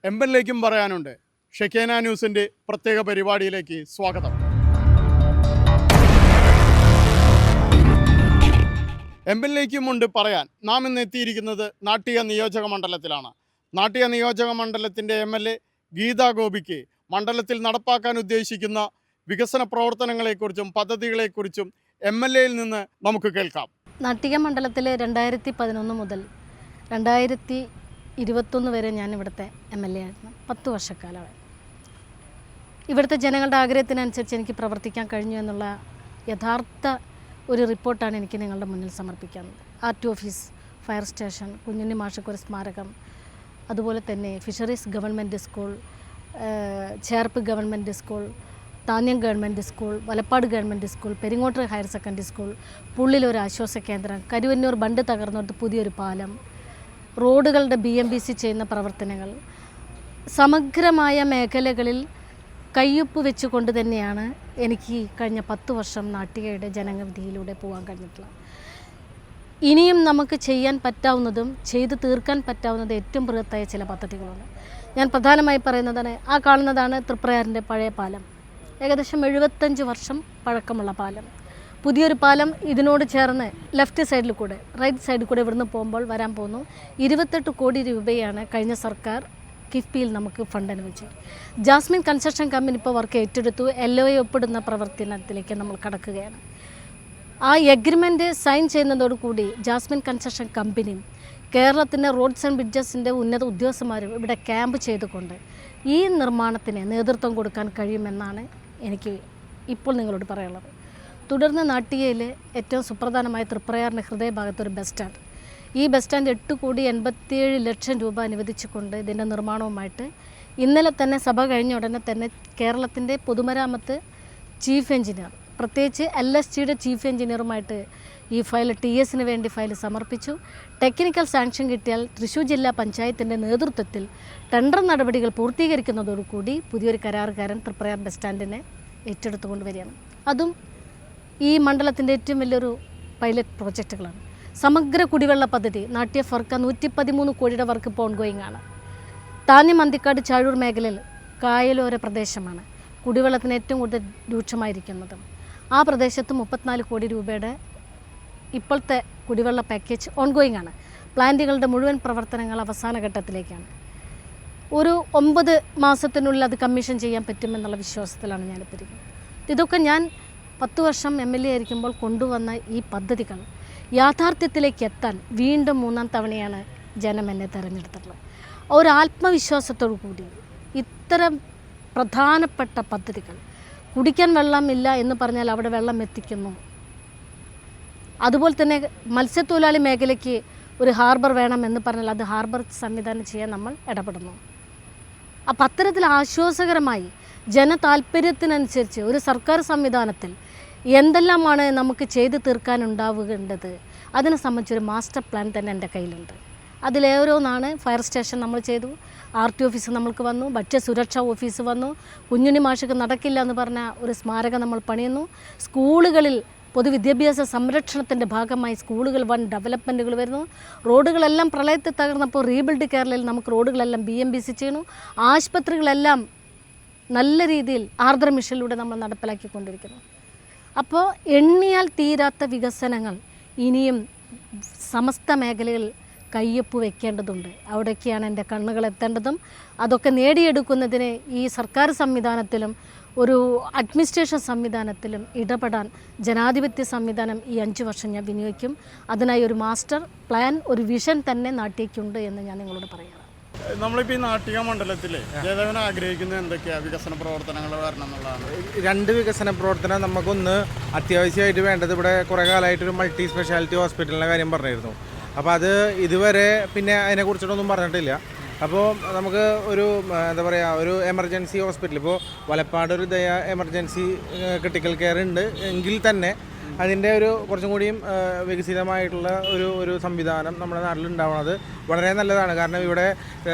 എംബനിലേക്കും പറയാനുണ്ട്. ഷെക്കേന ന്യൂസിൻ്റെ പ്രത്യേക പരിപാടിയിലേക്ക് സ്വാഗതം. എംബനിലേക്കുമുണ്ട് പറയാൻ. നാം ഇന്ന് എത്തിയിരിക്കുന്നത് നാട്ടിക നിയോജക മണ്ഡലത്തിലാണ്. നാട്ടിക നിയോജക മണ്ഡലത്തിൻ്റെ MLA ഗീതാ ഗോപിക്ക് മണ്ഡലത്തിൽ നടപ്പാക്കാൻ ഉദ്ദേശിക്കുന്ന വികസന പ്രവർത്തനങ്ങളെക്കുറിച്ചും പദ്ധതികളെക്കുറിച്ചും MLAയിൽ നിന്ന് നമുക്ക് കേൾക്കാം. നാട്ടിക മണ്ഡലത്തിലെ 2011 മുതൽ 2021 വരെ ഞാൻ ഇവിടുത്തെ MLA ആയിരുന്നു. 10 വർഷക്കാലമായി. ഇവിടുത്തെ ജനങ്ങളുടെ ആഗ്രഹത്തിനനുസരിച്ച് എനിക്ക് പ്രവർത്തിക്കാൻ കഴിഞ്ഞു എന്നുള്ള യഥാർത്ഥ ഒരു റിപ്പോർട്ടാണ് എനിക്ക് നിങ്ങളുടെ മുന്നിൽ സമർപ്പിക്കുന്നത്. RT office, fire station, Kunjunni മാഷക്കൊരു സ്മാരകം, അതുപോലെ തന്നെ fisheries government school, Cherpu government school, Thanyam government school, Valappad government school, Peringott higher secondary school, പുള്ളിലൊരു ആശ്വാസ കേന്ദ്രം, കരുവന്നൂർ ബണ്ട് തകർന്നിട്ട് പുതിയൊരു പാലം, റോഡുകളുടെ BMBC ചെയ്യുന്ന പ്രവർത്തനങ്ങൾ, സമഗ്രമായ മേഖലകളിൽ കയ്യൊപ്പ് വെച്ചുകൊണ്ട് തന്നെയാണ് എനിക്ക് കഴിഞ്ഞ 10 വർഷം നാട്ടികയുടെ ജനവിധിയിലൂടെ പോകാൻ കഴിഞ്ഞിട്ടുള്ളത്. ഇനിയും നമുക്ക് ചെയ്യാൻ പറ്റാവുന്നതും ചെയ്തു തീർക്കാൻ പറ്റാവുന്നതും ഏറ്റവും ബൃഹത്തായ ചില പദ്ധതികളുണ്ട്. ഞാൻ പ്രധാനമായി പറയുന്നതാണ്, ആ കാണുന്നതാണ് തൃപ്രയാറിൻ്റെ പഴയ പാലം. ഏകദേശം 75 വർഷം പഴക്കമുള്ള പാലം. പുതിയൊരു പാലം ഇതിനോട് ചേർന്ന് ലെഫ്റ്റ് സൈഡിൽ കൂടെ, റൈറ്റ് സൈഡിൽ കൂടെ ഇവിടുന്ന് പോകുമ്പോൾ വരാൻ പോകുന്നു. 28 കോടി രൂപയാണ് കഴിഞ്ഞ സർക്കാർ കിഫ്ബിയിൽ നമുക്ക് ഫണ്ട് അനുവദിച്ചത്. ജാസ്മിൻ കൺസ്ട്രക്ഷൻ കമ്പനി ഇപ്പോൾ വർക്ക് ഏറ്റെടുത്തു. LOA ഒപ്പിടുന്ന പ്രവർത്തനത്തിലേക്ക് നമ്മൾ കടക്കുകയാണ്. ആ എഗ്രിമെൻറ്റ് സൈൻ ചെയ്യുന്നതോടുകൂടി ജാസ്മിൻ കൺസ്ട്രക്ഷൻ കമ്പനിയും കേരളത്തിൻ്റെ റോഡ്സ് ആൻഡ് ബ്രിഡ്ജസിൻ്റെ ഉന്നത ഉദ്യോഗസ്ഥന്മാരും ഇവിടെ ക്യാമ്പ് ചെയ്തുകൊണ്ട് ഈ നിർമ്മാണത്തിന് നേതൃത്വം കൊടുക്കാൻ കഴിയുമെന്നാണ് എനിക്ക് ഇപ്പോൾ നിങ്ങളോട് പറയാനുള്ളത്. തുടർന്ന് നാട്ടികയിൽ ഏറ്റവും സുപ്രധാനമായ തൃപ്രയാറിൻ്റെ ഹൃദയഭാഗത്തൊരു ബസ് സ്റ്റാൻഡ്. ഈ ബസ് സ്റ്റാൻഡ് 8,87 ലക്ഷം രൂപ അനുവദിച്ചുകൊണ്ട് ഇതിൻ്റെ നിർമ്മാണവുമായിട്ട് ഇന്നലെ തന്നെ സഭ കഴിഞ്ഞ ഉടനെ തന്നെ കേരളത്തിൻ്റെ പൊതുമരാമത്ത് ചീഫ് എഞ്ചിനീയർ, പ്രത്യേകിച്ച് LSTയുടെ ചീഫ് എഞ്ചിനീയറുമായിട്ട് ഈ ഫയൽ TSന് വേണ്ടി ഫയൽ സമർപ്പിച്ചു. ടെക്നിക്കൽ സാങ്ഷൻ കിട്ടിയാൽ തൃശ്ശൂർ ജില്ലാ പഞ്ചായത്തിൻ്റെ നേതൃത്വത്തിൽ ടെൻഡർ നടപടികൾ പൂർത്തീകരിക്കുന്നതോടുകൂടി പുതിയൊരു കരാറുകാരൻ തൃപ്രയാർ ബസ് സ്റ്റാൻഡിനെ ഏറ്റെടുത്തുകൊണ്ട് വരികയാണ്. അതും ഈ മണ്ഡലത്തിൻ്റെ ഏറ്റവും വലിയൊരു പൈലറ്റ് പ്രോജക്റ്റുകളാണ്. സമഗ്ര കുടിവെള്ള പദ്ധതി നാട്യ ഫർക്ക 113 കോടിയുടെ വർക്ക് ഇപ്പോൾ ഓൺഗോയിങ് ആണ്. താന്യം അന്തിക്കാട് ചാഴൂർ മേഖലയിൽ കായലോര പ്രദേശമാണ് കുടിവെള്ളത്തിന് ഏറ്റവും കൂടുതൽ രൂക്ഷമായിരിക്കുന്നത്. ആ പ്രദേശത്ത് 34 കോടി രൂപയുടെ ഇപ്പോഴത്തെ കുടിവെള്ള പാക്കേജ് ഓൺഗോയിങ് ആണ്. പ്ലാന്റുകളുടെ മുഴുവൻ പ്രവർത്തനങ്ങൾ അവസാന ഘട്ടത്തിലേക്കാണ്. ഒരു 9 മാസത്തിനുള്ളിൽ അത് കമ്മീഷൻ ചെയ്യാൻ പറ്റുമെന്നുള്ള വിശ്വാസത്തിലാണ് ഞാനിപ്പോൾ ഇരിക്കുന്നത്. ഇതൊക്കെ ഞാൻ 10 വർഷം MLA ആയിരിക്കുമ്പോൾ കൊണ്ടുവന്ന ഈ പദ്ധതികൾ യാഥാർത്ഥ്യത്തിലേക്ക് എത്താൻ വീണ്ടും 3ാം തവണയാണ് ജനം എന്നെ തിരഞ്ഞെടുത്തിട്ടുള്ളത്. ഒരു ആത്മവിശ്വാസത്തോടു കൂടി ഇത്തരം പ്രധാനപ്പെട്ട പദ്ധതികൾ, കുടിക്കാൻ വെള്ളമില്ല എന്ന് പറഞ്ഞാൽ അവിടെ വെള്ളം എത്തിക്കുന്നു. അതുപോലെ തന്നെ മത്സ്യത്തൊഴിലാളി മേഖലയ്ക്ക് ഒരു ഹാർബർ വേണം എന്ന് പറഞ്ഞാൽ അത് ഹാർബർ സംവിധാനം ചെയ്യാൻ നമ്മൾ ഇടപെടുന്നു. അപ്പം അത്തരത്തിൽ ആശ്വാസകരമായി ജനതാൽപര്യത്തിനനുസരിച്ച് ഒരു സർക്കാർ സംവിധാനത്തിൽ എന്തെല്ലാമാണ് നമുക്ക് ചെയ്തു തീർക്കാനുണ്ടാവേണ്ടത് അതിനെ സംബന്ധിച്ചൊരു മാസ്റ്റർ പ്ലാൻ തന്നെ എൻ്റെ കയ്യിലുണ്ട്. അതിലേറോന്നാണ് ഫയർ സ്റ്റേഷൻ നമ്മൾ ചെയ്തു, RT ഓഫീസ് നമ്മൾക്ക് വന്നു, ഭക്ഷ്യസുരക്ഷാ ഓഫീസ് വന്നു, കുഞ്ഞുണ്ണി മാഷക്ക് നടക്കില്ല എന്ന് പറഞ്ഞ ഒരു സ്മാരകം നമ്മൾ പണിയുന്നു. സ്കൂളുകളിൽ പൊതുവിദ്യാഭ്യാസ സംരക്ഷണത്തിൻ്റെ ഭാഗമായി സ്കൂളുകൾ വൻ ഡെവലപ്മെൻറ്റുകൾ വരുന്നു. റോഡുകളെല്ലാം പ്രളയത്തിൽ തകർന്നപ്പോൾ റീബിൽഡ് കേരളയിൽ നമുക്ക് റോഡുകളെല്ലാം BMBC ചെയ്യുന്നു. ആശുപത്രികളെല്ലാം നല്ല രീതിയിൽ ആർദ്ര മിഷനിലൂടെ നമ്മൾ നടപ്പിലാക്കിക്കൊണ്ടിരിക്കുന്നു. അപ്പോൾ എണ്ണിയാൽ തീരാത്ത വികസനങ്ങൾ ഇനിയും സമസ്ത മേഖലകളിൽ കയ്യൊപ്പ് വയ്ക്കേണ്ടതുണ്ട്. അവിടേക്കാണ് എൻ്റെ കണ്ണുകൾ എത്തേണ്ടതും. അതൊക്കെ നേടിയെടുക്കുന്നതിന് ഈ സർക്കാർ സംവിധാനത്തിലും ഒരു അഡ്മിനിസ്ട്രേഷൻ സംവിധാനത്തിലും ഇടപെടാൻ ജനാധിപത്യ സംവിധാനം ഈ 5 വർഷം ഞാൻ വിനിയോഗിക്കും. അതിനായി ഒരു മാസ്റ്റർ പ്ലാൻ, ഒരു വിഷൻ തന്നെ നാട്ടിലേക്കുണ്ട് എന്ന് ഞാൻ നിങ്ങളോട് പറയാം. നമ്മളിപ്പോൾ ഈ നാട്ടിക മണ്ഡലത്തിൽ ജനവൻ ആഗ്രഹിക്കുന്നത് എന്തൊക്കെയാണ് വികസന പ്രവർത്തനങ്ങൾ വരണം എന്നുള്ളതാണ്? 2 വികസന പ്രവർത്തനം. നമുക്കൊന്ന് അത്യാവശ്യമായിട്ട് വേണ്ടത്, ഇവിടെ കുറേ കാലമായിട്ടൊരു മൾട്ടി സ്പെഷ്യാലിറ്റി ഹോസ്പിറ്റലിൻ്റെ കാര്യം പറഞ്ഞിരുന്നു. അപ്പോൾ അത് ഇതുവരെ പിന്നെ അതിനെക്കുറിച്ചിട്ടൊന്നും പറഞ്ഞിട്ടില്ല. അപ്പോൾ നമുക്ക് ഒരു എന്താ പറയുക, ഒരു എമർജൻസി ഹോസ്പിറ്റൽ, ഇപ്പോൾ വലപ്പാട് ഒരു എമർജൻസി ക്രിട്ടിക്കൽ കെയർ ഉണ്ട് എങ്കിൽ തന്നെ അതിൻ്റെ ഒരു കുറച്ചും കൂടിയും വികസിതമായിട്ടുള്ള ഒരു സംവിധാനം നമ്മുടെ നാട്ടിലുണ്ടാവുന്നത് വളരെ നല്ലതാണ്. കാരണം ഇവിടെ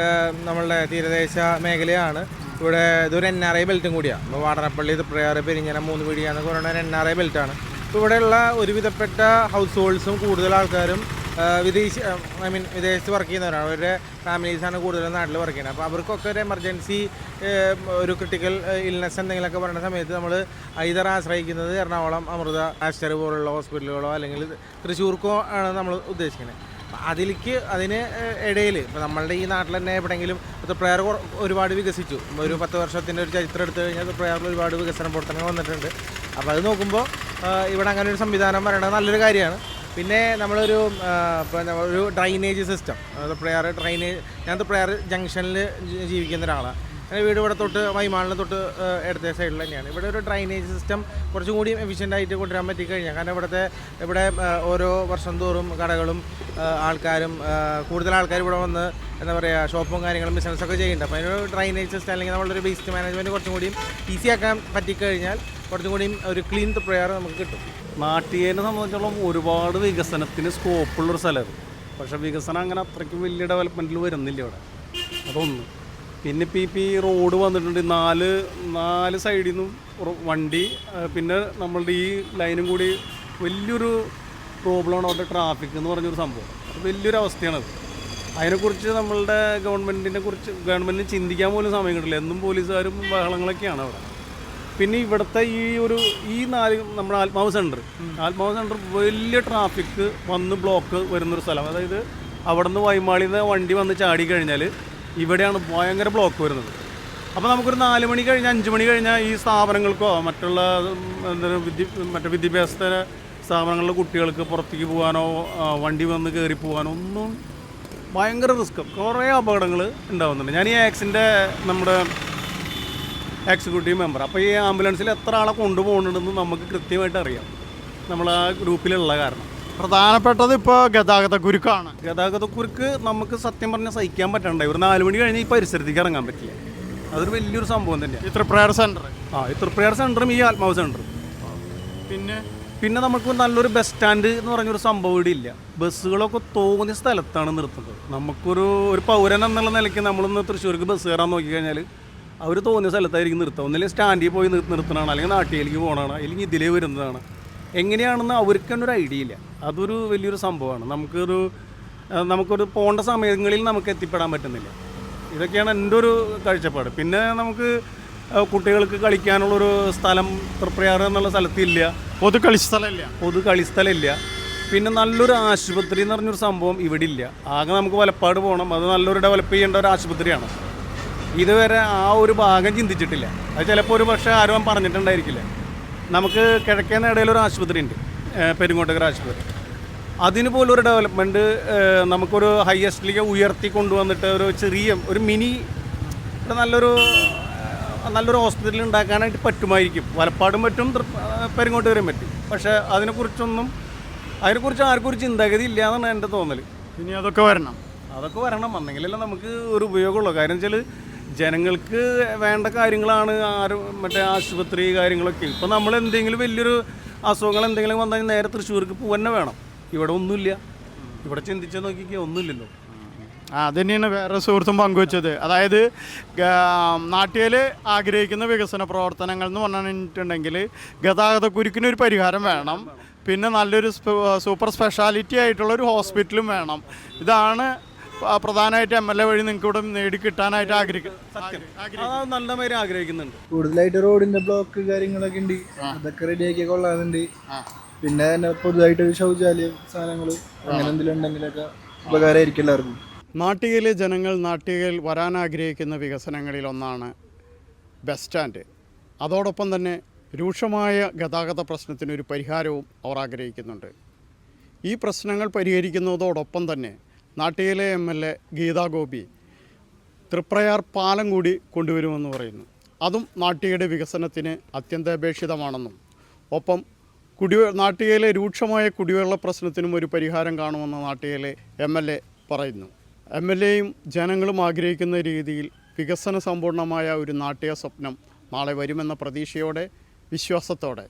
നമ്മളുടെ തീരദേശ മേഖലയാണ്. ഇവിടെ ഇതൊരു NRI ബെൽറ്റും കൂടിയാണ്. ഇപ്പോൾ വാടനപ്പള്ളി, തൃപ്രയാർ, പെരിഞ്ഞനം, 3 വീടിയാന്നൊക്കെ പറയുന്നത് NRI ബെൽറ്റാണ്. ഇപ്പോൾ ഇവിടെയുള്ള ഒരുവിധപ്പെട്ട ഹൗസ് ഹോൾഡ്സും കൂടുതൽ ആൾക്കാരും വിദേശത്ത് വർക്ക് ചെയ്യുന്നവരാണ്. അവരുടെ ഫാമിലീസാണ് കൂടുതലും നാട്ടിൽ വർക്ക് ചെയ്യുന്നത്. അപ്പോൾ അവർക്കൊക്കെ ഒരു എമർജൻസി ഒരു ക്രിട്ടിക്കൽ ഇൽനെസ് എന്തെങ്കിലുമൊക്കെ പറയുന്ന സമയത്ത് നമ്മൾ ഐതർ ആശ്രയിക്കുന്നത് എറണാകുളം അമൃത ആസ്റ്റർ പോലുള്ള ഹോസ്പിറ്റലുകളോ അല്ലെങ്കിൽ തൃശ്ശൂർക്കോ ആണ് നമ്മൾ ഉദ്ദേശിക്കുന്നത്. അതിന് ഇടയിൽ ഇപ്പോൾ നമ്മളുടെ ഈ നാട്ടിൽ തന്നെ എവിടെയെങ്കിലും തൃപ്രയാർ ഒരുപാട് വികസിച്ചു. ഒരു 10 വർഷത്തിൻ്റെ ഒരു ചരിത്രം എടുത്തു കഴിഞ്ഞാൽ തൃപ്രയാറിൽ ഒരുപാട് വികസന പ്രവർത്തനങ്ങൾ വന്നിട്ടുണ്ട്. അപ്പോൾ അത് നോക്കുമ്പോൾ ഇവിടെ അങ്ങനെ ഒരു സംവിധാനം വരേണ്ടത് നല്ലൊരു കാര്യമാണ്. പിന്നെ നമ്മളൊരു ഒരു ഡ്രൈനേജ് സിസ്റ്റം, ഞാൻ തൃപ്രയാർ ജംഗ്ഷനിൽ ജീവിക്കുന്ന ഒരാളാണ്. എൻ്റെ വീട് ഇവിടെ തൊട്ട് വൈമാളിന് തൊട്ട് ഇടത്തെ സൈഡിൽ തന്നെയാണ്. ഇവിടെ ഒരു ഡ്രൈനേജ് സിസ്റ്റം കുറച്ചും കൂടി എഫിഷ്യൻ്റായിട്ട് കൊണ്ടുവരാൻ പറ്റിക്കഴിഞ്ഞാൽ, കാരണം ഇവിടെ ഓരോ വർഷം തോറും കടകളും ആൾക്കാരും കൂടുതൽ ആൾക്കാർ ഇവിടെ വന്ന് എന്താ പറയുക ഷോപ്പും കാര്യങ്ങളും ബിസിനസ്സൊക്കെ ചെയ്യുന്നുണ്ട്. അപ്പോൾ അതിനൊരു ഡ്രൈനേജ് സിസ്റ്റം അല്ലെങ്കിൽ നമ്മളൊരു വേസ്റ്റ് മാനേജ്മെൻറ്റ് കുറച്ചും കൂടിയും ഈസി ആക്കാൻ പറ്റിക്കഴിഞ്ഞാൽ കുറച്ചും കൂടിയും ഒരു ക്ലീൻ തൃപ്രയാർ നമുക്ക് കിട്ടും. നാട്ടികേനെ സംബന്ധിച്ചോളം ഒരുപാട് വികസനത്തിന് സ്കോപ്പുള്ളൊരു സ്ഥലമാണ്. പക്ഷേ വികസനം അങ്ങനെ അത്രയ്ക്കും വലിയ ഡെവലപ്മെൻറ്റിൽ വരുന്നില്ല ഇവിടെ. അതൊന്ന്. പിന്നെ ഇപ്പോൾ ഈ റോഡ് വന്നിട്ടുണ്ട്, നാല് സൈഡിൽ നിന്നും വണ്ടി, പിന്നെ നമ്മളുടെ ഈ ലൈനും കൂടി വലിയൊരു പ്രോബ്ലമാണ് അവിടെ ട്രാഫിക് എന്ന് പറഞ്ഞൊരു സംഭവം. അത് വലിയൊരു അവസ്ഥയാണത്. അതിനെക്കുറിച്ച് നമ്മളുടെ ഗവൺമെൻറ്റിന് ചിന്തിക്കാൻ പോലും സമയം കിട്ടില്ല. എന്നും പോലീസുകാരും ബഹളങ്ങളൊക്കെയാണ് അവിടെ. പിന്നെ ഇവിടുത്തെ നമ്മുടെ ആത്മാവ് സെൻറ്റർ വലിയ ട്രാഫിക് വന്ന് ബ്ലോക്ക് വരുന്നൊരു സ്ഥലം. അതായത് അവിടെ നിന്ന് വൈമാളിയിൽ നിന്ന് വണ്ടി വന്ന് ചാടി കഴിഞ്ഞാൽ ഇവിടെയാണ് ഭയങ്കര ബ്ലോക്ക് വരുന്നത്. അപ്പോൾ നമുക്കൊരു 4 മണി കഴിഞ്ഞ് 5 മണി കഴിഞ്ഞാൽ ഈ സ്ഥാപനങ്ങൾക്കോ മറ്റുള്ള മറ്റു വിദ്യാഭ്യാസ സ്ഥാപനങ്ങളിലെ കുട്ടികൾക്ക് പുറത്തേക്ക് പോകാനോ വണ്ടി വന്ന് കയറി പോകാനോ ഒന്നും ഭയങ്കര റിസ്ക്, കുറേ അപകടങ്ങൾ ഉണ്ടാകുന്നുണ്ട്. ഞാൻ ഈ നമ്മുടെ എക്സിക്യൂട്ടീവ് മെമ്പർ. അപ്പോൾ ഈ ആംബുലൻസിൽ എത്ര ആളെ കൊണ്ടുപോകുന്നുണ്ടെന്ന് നമുക്ക് കൃത്യമായിട്ട് അറിയാം, നമ്മൾ ആ ഗ്രൂപ്പിലുള്ള കാരണം. പ്രധാനപ്പെട്ടത് ഇപ്പോൾ ഗതാഗതക്കുരുക്കാണ്. ഗതാഗതക്കുരുക്ക് നമുക്ക് സത്യം പറഞ്ഞാൽ സഹിക്കാൻ പറ്റണ്ടായി. ഒരു 4 മണി കഴിഞ്ഞ് ഈ പരിസരത്തേക്ക് ഇറങ്ങാൻ പറ്റില്ല. അതൊരു വലിയൊരു സംഭവം തന്നെയാണ്. ഈ തൃപ്രയാർ സെൻറ്റർ ഈ തൃപ്രയാർ സെൻറ്ററും ഈ ആത്മാവ് സെൻറ്ററും. പിന്നെ നമുക്ക് നല്ലൊരു ബസ് സ്റ്റാൻഡ് എന്ന് പറഞ്ഞൊരു സംഭവം ഇവിടെ ഇല്ല. ബസ്സുകളൊക്കെ തോന്നിയ സ്ഥലത്താണ് നിർത്തുന്നത്. നമുക്കൊരു പൗരൻ എന്നുള്ള നിലയ്ക്ക് നമ്മളൊന്ന് തൃശ്ശൂർക്ക് ബസ് കയറാൻ നോക്കിക്കഴിഞ്ഞാൽ അവർ തോന്നിയ സ്ഥലത്തായിരിക്കും നിർത്തുക. ഒന്നില്ലെങ്കിൽ സ്റ്റാൻഡിൽ പോയി നിർത്തണതാണ്, അല്ലെങ്കിൽ നാട്ടിലേക്ക് പോകണതാണ്, അല്ലെങ്കിൽ ഇതിലേ വരുന്നതാണ്. എങ്ങനെയാണെന്ന് അവർക്ക് തന്നെ ഒരു ഐഡിയ ഇല്ല. അതൊരു വലിയൊരു സംഭവമാണ്. നമുക്കൊരു പോകേണ്ട സമയങ്ങളിൽ നമുക്ക് എത്തിപ്പെടാൻ പറ്റുന്നില്ല. ഇതൊക്കെയാണ് എൻ്റെ ഒരു കാഴ്ചപ്പാട്. പിന്നെ നമുക്ക് കുട്ടികൾക്ക് കളിക്കാനുള്ളൊരു സ്ഥലം തൃപ്രയാർ എന്നുള്ള സ്ഥലത്തില്ല. പൊതു കളിസ്ഥലമില്ല. പിന്നെ നല്ലൊരു ആശുപത്രി എന്ന് പറഞ്ഞൊരു സംഭവം ഇവിടെ ഇല്ല. ആകെ നമുക്ക് വലപ്പാട് പോകണം. അത് നല്ലൊരു ഡെവലപ്പ് ചെയ്യേണ്ട ഒരു ആശുപത്രിയാണ്. ഇതുവരെ ആ ഒരു ഭാഗം ചിന്തിച്ചിട്ടില്ല. അത് ചിലപ്പോൾ ഒരു പക്ഷേ ആരും പറഞ്ഞിട്ടുണ്ടായിരിക്കില്ല. നമുക്ക് കിഴക്കേനടയിലൊരു ആശുപത്രി ഉണ്ട്, പെരിങ്ങോട്ടുകര ആശുപത്രി. അതിന് പോലും ഒരു ഡെവലപ്മെൻറ്റ് നമുക്കൊരു ഹയസ്റ്റിലേക്ക് ഉയർത്തി കൊണ്ടുവന്നിട്ട് ഒരു മിനി നല്ലൊരു ഹോസ്പിറ്റൽ ഉണ്ടാക്കാനായിട്ട് പറ്റുമായിരിക്കും. വലപ്പാടും പറ്റും, പെരിങ്ങോട്ടുകരയും പറ്റും. പക്ഷേ അതിനെക്കുറിച്ച് ആർക്കും ഒരു ചിന്താഗതി ഇല്ല എന്നാണ് എൻ്റെ തോന്നൽ. ഇനി അതൊക്കെ വരണം വന്നെങ്കിലല്ലേ നമുക്ക് ഒരു ഉപയോഗമുള്ളൂ. കാര്യം വെച്ചാൽ ജനങ്ങൾക്ക് വേണ്ട കാര്യങ്ങളാണ് മറ്റേ ആശുപത്രി കാര്യങ്ങളൊക്കെ. ഇപ്പം നമ്മൾ എന്തെങ്കിലും വലിയൊരു അസുഖങ്ങൾ എന്തെങ്കിലും വന്നാൽ നേരെ തൃശ്ശൂർക്ക് പോകാൻ വേണം. ഇവിടെ ഒന്നുമില്ല. ഇവിടെ ചിന്തിച്ച് നോക്കിക്കുക, ഒന്നുമില്ലല്ലോ. അത് തന്നെയാണ് വേറെ സുഹൃത്തും പങ്കുവച്ചത്. അതായത് നാട്ടിൽ ആഗ്രഹിക്കുന്ന വികസന പ്രവർത്തനങ്ങൾ എന്ന് പറഞ്ഞിട്ടുണ്ടെങ്കിൽ ഗതാഗതക്കുരുക്കിനൊരു പരിഹാരം വേണം. പിന്നെ നല്ലൊരു സൂപ്പർ സ്പെഷ്യാലിറ്റി ആയിട്ടുള്ളൊരു ഹോസ്പിറ്റലും വേണം. ഇതാണ് പ്രധാനമായിട്ട് MLA വഴി നിങ്ങൾക്ക് ഇവിടെ നേടിക്കിട്ടാനായിട്ട് ആഗ്രഹിക്കുന്നുണ്ട്. കൂടുതലായിട്ട് റോഡിന്റെ ബ്ലോക്ക് കാര്യങ്ങളൊക്കെ ഉണ്ട്, അതൊക്കെ റെഡിയാക്കി കൊള്ളാറുണ്ട്. പിന്നെ തന്നെ പൊതുവായിട്ട് ശൗചാലയം സാധനങ്ങൾ അങ്ങനെ എന്തെങ്കിലും ഉണ്ടെങ്കിലൊക്കെ ഉപകാരമായിരിക്കും എല്ലാവർക്കും. നാട്ടികയിലെ ജനങ്ങൾ വരാൻ ആഗ്രഹിക്കുന്ന വികസനങ്ങളിൽ ഒന്നാണ് ബസ് സ്റ്റാൻഡ്. അതോടൊപ്പം തന്നെ രൂക്ഷമായ ഗതാഗത പ്രശ്നത്തിനൊരു പരിഹാരവും അവർ ആഗ്രഹിക്കുന്നുണ്ട്. ഈ പ്രശ്നങ്ങൾ പരിഹരിക്കുന്നതോടൊപ്പം തന്നെ നാട്ടികയിലെ MLA ഗീതാ ഗോപി തൃപ്രയാർ പാലം കൂടി കൊണ്ടുവരുമെന്ന് പറയുന്നു. അതും നാട്ടികയുടെ വികസനത്തിന് അത്യന്താപേക്ഷിതമാണെന്നും ഒപ്പം നാട്ടികയിലെ രൂക്ഷമായ കുടിവെള്ള പ്രശ്നത്തിനും ഒരു പരിഹാരം കാണുമെന്ന് നാട്ടികയിലെ MLA പറയുന്നു. MLAയും ജനങ്ങളും ആഗ്രഹിക്കുന്ന രീതിയിൽ വികസന സമ്പൂർണമായ ഒരു നാട്ടിക സ്വപ്നം നാളെ വരുമെന്ന പ്രതീക്ഷയോടെ, വിശ്വാസത്തോടെ